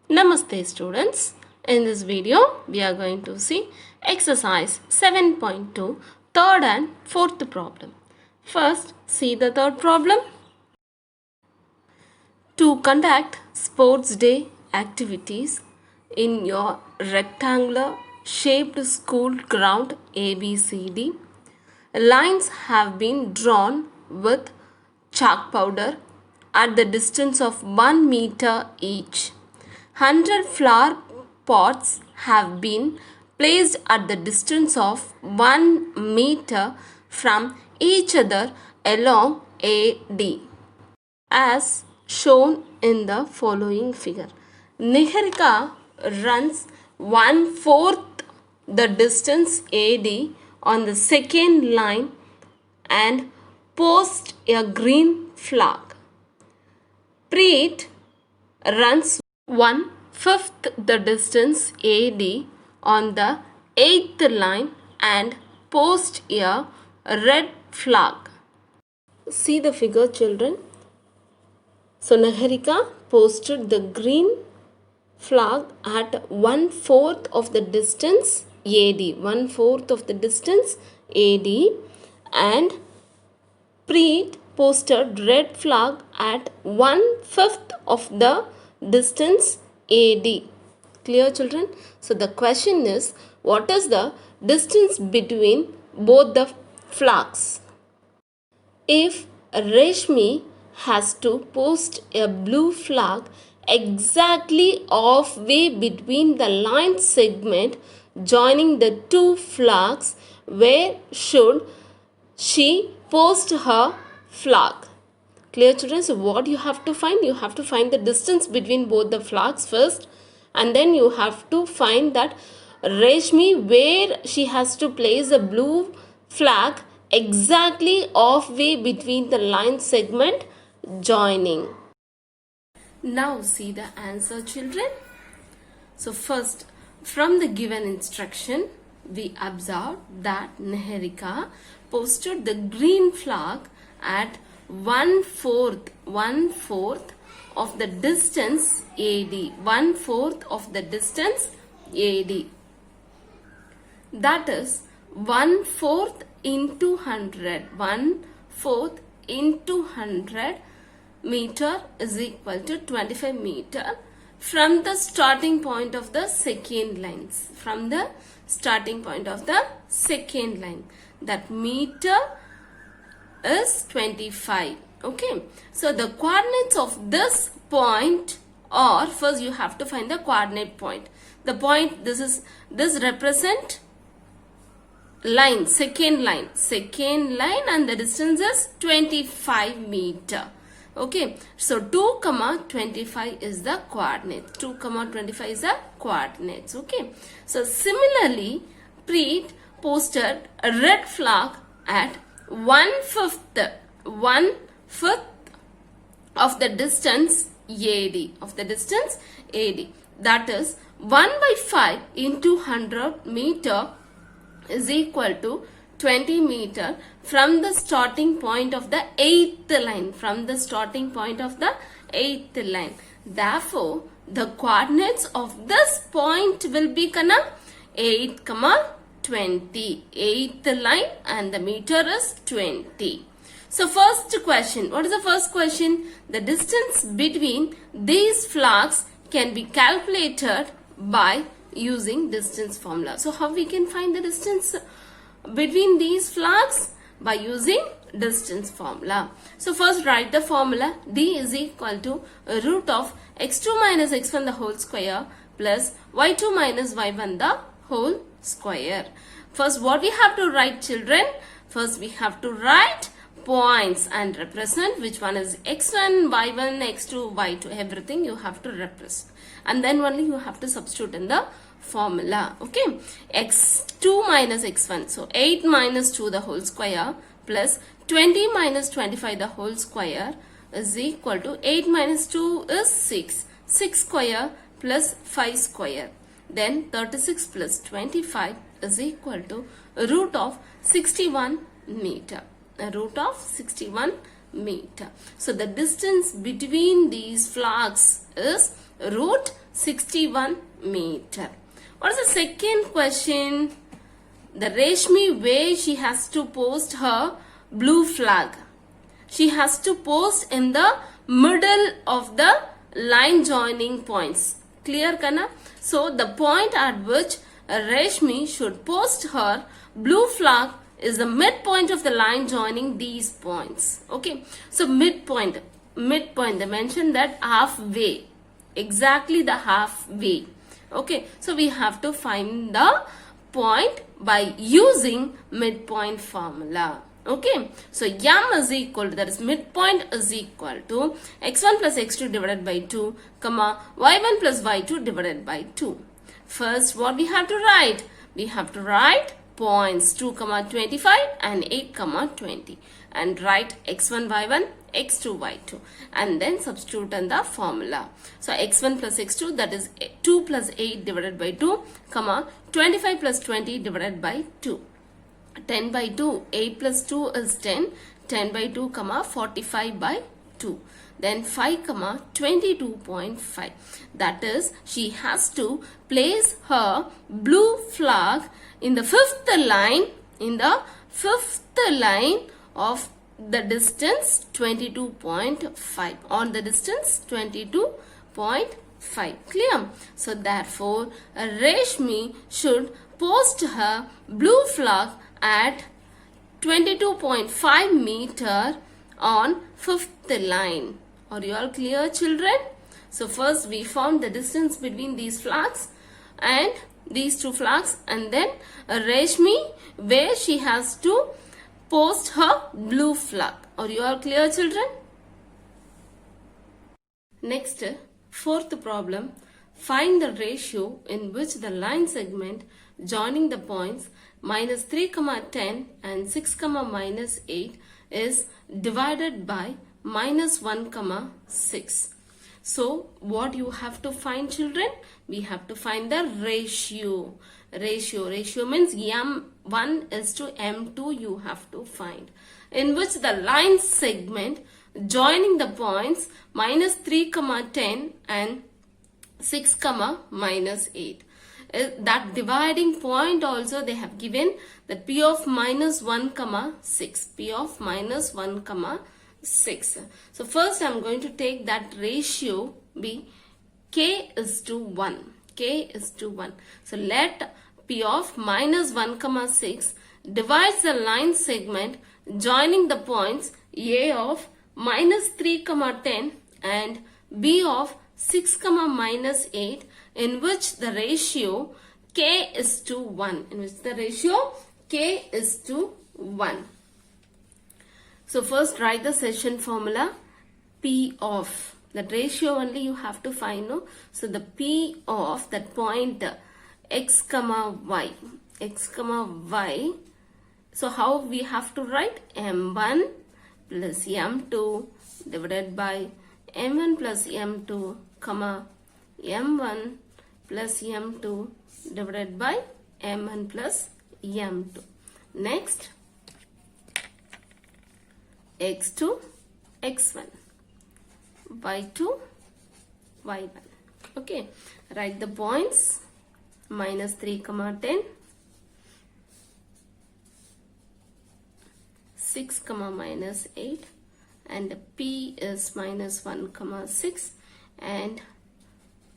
Namaste students. In this video we are going to see exercise 7.2 third and fourth problem. First see the third problem. To conduct sports day activities in your rectangular shaped school ground ABCD, lines have been drawn with chalk powder at the distance of 1 meter each. 100 flower pots have been placed at the distance of 1 meter from each other along AD as shown in the following figure. Niharika runs 1/4 the distance AD on the second line and posts a green flag. Preet runs 1/5 the distance AD on the 8th line and posts a red flag. See the figure, children. So Niharika posted the green flag at 1/4 of the distance AD, 1/4 of the distance AD, and Preet posted red flag at 1/5 of the distance AD. Clear, children? So the question is, what is the distance between both the flags? If Reshmi has to post a blue flag exactly halfway between the line segment joining the two flags, where should she post her flag? Clear, children? So what you have to find? You have to find the distance between both the flags first, and then you have to find that Reshmi, where she has to place a blue flag exactly halfway between the line segment joining. Now see the answer, children. So first, from the given instruction, we observe that Niharika posted the green flag at 1/4 of the distance AD, 1/4 of the distance AD. That is 1/4 into 100. 1/4 into 100 meter is equal to 25 meter from the starting point of the second lines. From the starting point of the second line. That meter is 25. Okay. So the coordinates of this point are, first you have to find the coordinate point. The point, this represent line, second line, and the distance is 25 meter. Okay, so 2, 25 is the coordinate. 2, 25 is the coordinates. Okay, so similarly, Preet posted a red flag at 1/5 of the distance AD, That is 1/5 into 100 meter is equal to 20 meter from the starting point of the 8th line. Therefore, the coordinates of this point will be 8, 20. 8th line and the meter is 20. So first question, what is the first question? The distance between these flags can be calculated by using distance formula. So how we can find the distance between these flags? By using distance formula. So first write the formula. D is equal to root of x2 minus x1 the whole square plus y2 minus y1 the whole square. First what we have to write, children? First we have to write points and represent which one is x1, y1, x2, y2, everything you have to represent, and then only you have to substitute in the formula. Okay, x2 minus x1, so 8 minus 2 the whole square plus 20 minus 25 the whole square is equal to 8 minus 2 is 6 square plus 5 square, then 36 plus 25 is equal to root of 61 meter. So the distance between these flags is root 61 meter. What is the second question? The Reshmi, where she has to post her blue flag. She has to post in the middle of the line joining points. Clear, Kana? So the point at which Reshmi should post her blue flag is the midpoint of the line joining these points. Okay. So midpoint, they mentioned that halfway. Exactly the halfway. Okay. So we have to find the point by using midpoint formula. Okay, so m is equal to, that is midpoint is equal to x1 plus x2 divided by 2, comma y1 plus y2 divided by 2. First, what we have to write? We have to write points 2, comma 25 and 8, comma 20, and write x1, y1, x2, y2, and then substitute in the formula. So x1 plus x2, that is 2 plus 8 divided by 2, comma 25 plus 20 divided by 2. 10 by 2, 8 plus 2 is 10, 10 by 2, comma 45 by 2. Then 5, comma 22.5. That is, she has to place her blue flag in the fifth line, of the distance 22.5, on the distance 22.5. Clear? So therefore, Reshmi should post her blue flag at 22.5 meter on fifth line. Are you all clear, children? So first we found the distance between these flags and these two flags, and then Reshmi, where she has to post her blue flag. Are you all clear, children? Next, fourth problem. Find the ratio in which the line segment joining the points minus 3, 10 and 6, minus 8 is divided by minus 1, 6. So what you have to find, children? We have to find the ratio. Ratio means m1 is to m2 you have to find, in which the line segment joining the points minus 3, 10 and 6, minus 8. That dividing point also they have given that p of minus 1, 6. P of minus 1, 6. So first I am going to take that ratio be k is to 1. K is to 1. So let p of minus 1, 6 divides the line segment joining the points a of minus 3, 10 and b of 6, minus 8, in which the ratio k is to 1. In which the ratio k is to 1. So first write the session formula. P of, that ratio only you have to find, no? So the P of that point x, y. X, y. So how we have to write? m1 plus m2 divided by m1 plus m2, m1 plus m2 divided by m1 plus m2. Next, x2, x1, y2, y1. Okay, write the points minus 3, 10, 6, minus 8, and p is minus 1, 6, and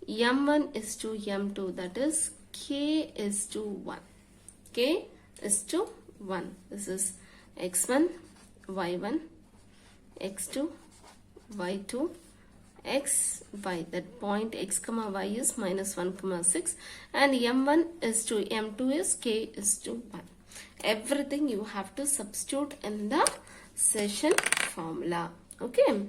m1 is to m2, that is k is to 1. K is to 1. This is x1, y1, x2, y2, x, y. That point x, y is minus 1, 6, and m1 is to m2 is k is to 1. Everything you have to substitute in the session formula. Okay.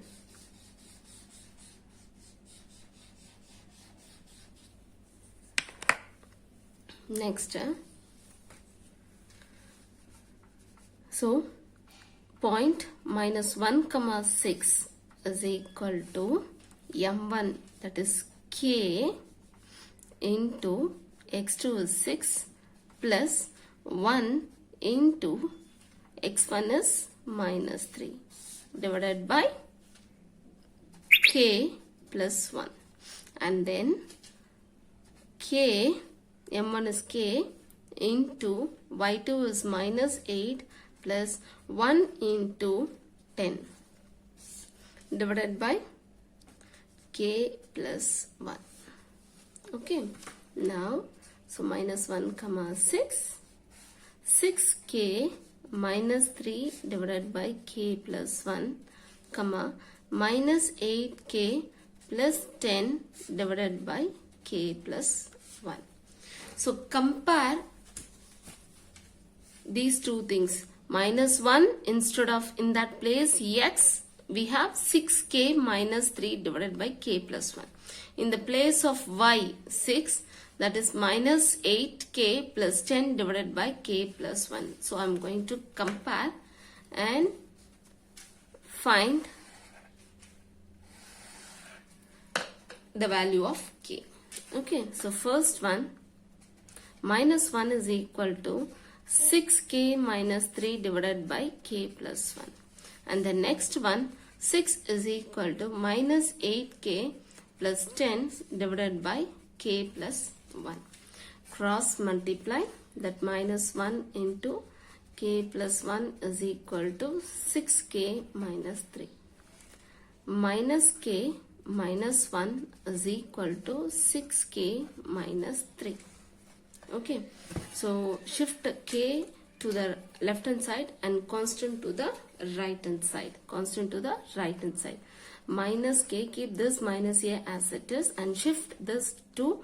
Next, so point minus 1, 6 is equal to m1, that is k, into x2 is 6 plus 1 into x1 is minus 3 divided by k plus 1, and then k, m1 is k, into y2 is minus 8 plus 1 into 10 divided by k plus 1. Okay, now so minus 1 comma 6, 6k minus 3 divided by k plus 1 comma minus 8k plus 10 divided by k plus 1. So compare these two things. Minus 1 instead of in that place x, we have 6k minus 3 divided by k plus 1. In the place of y, 6, that is minus 8k plus 10 divided by k plus 1. So I am going to compare and find the value of k. Okay, so first one, minus 1 is equal to 6k minus 3 divided by k plus 1. And the next one, 6 is equal to minus 8k plus 10 divided by k plus 1. Cross multiply, that minus 1 into k plus 1 is equal to 6k minus 3. Minus k minus 1 is equal to 6k minus 3. Okay, so shift k to the left hand side and constant to the right hand side. Constant to the right hand side. Minus k, keep this minus a as it is and shift this to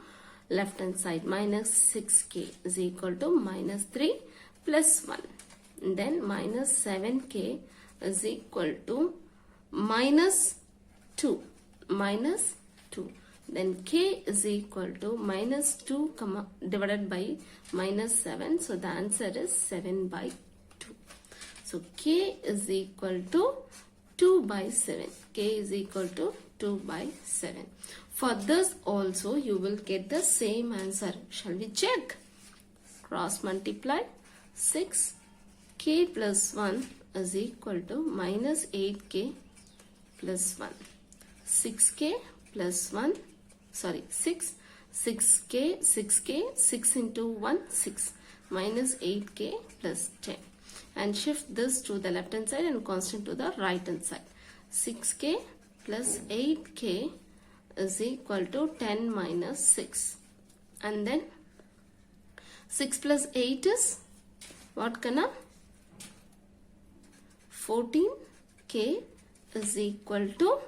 left hand side. Minus 6k is equal to minus 3 plus 1. And then minus 7k is equal to minus 2. Minus 2. Then k is equal to minus 2 divided by minus 7. So the answer is 7 by 2. So k is equal to 2 by 7. K is equal to 2 by 7. For this also you will get the same answer. Shall we check? Cross multiply. 6 k plus 1 is equal to minus 8k plus 1. 6k plus 1, sorry, 6k, 6 into 1, 6, minus 8k plus 10. And shift this to the left hand side and constant to the right hand side. 6k plus 8k is equal to 10 minus 6. And then 6 plus 8 is what kana? 14k is equal to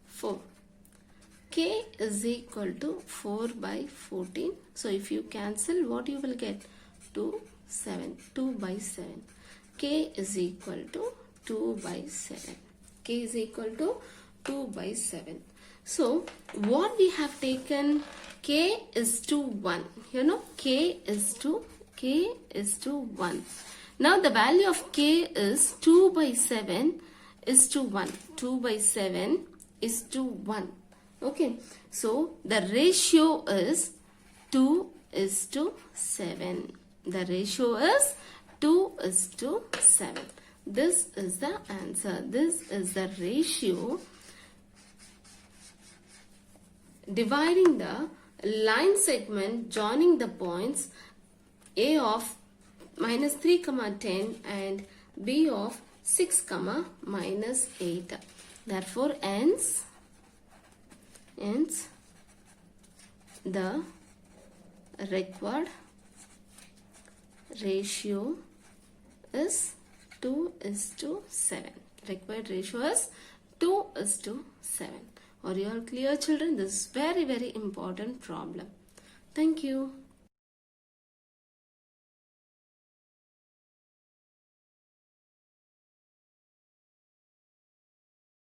4. K is equal to 4 by 14. So if you cancel, what you will get? 2, 7. 2 by 7. K is equal to 2 by 7. K is equal to 2 by 7. So what we have taken, K is to 1. You know, K is to 1. Now the value of K is 2 by 7 is to 1. 2 by 7 is to 1. Okay, so the ratio is 2 is to 7. The ratio is 2 is to 7. This is the answer. This is the ratio dividing the line segment joining the points A of minus 3 comma 10 and B of 6 comma minus 8. Therefore, hence the required ratio is 2 is to 7. Required ratio is 2 is to 7. Are you all clear, children? This is very, very important problem. Thank you.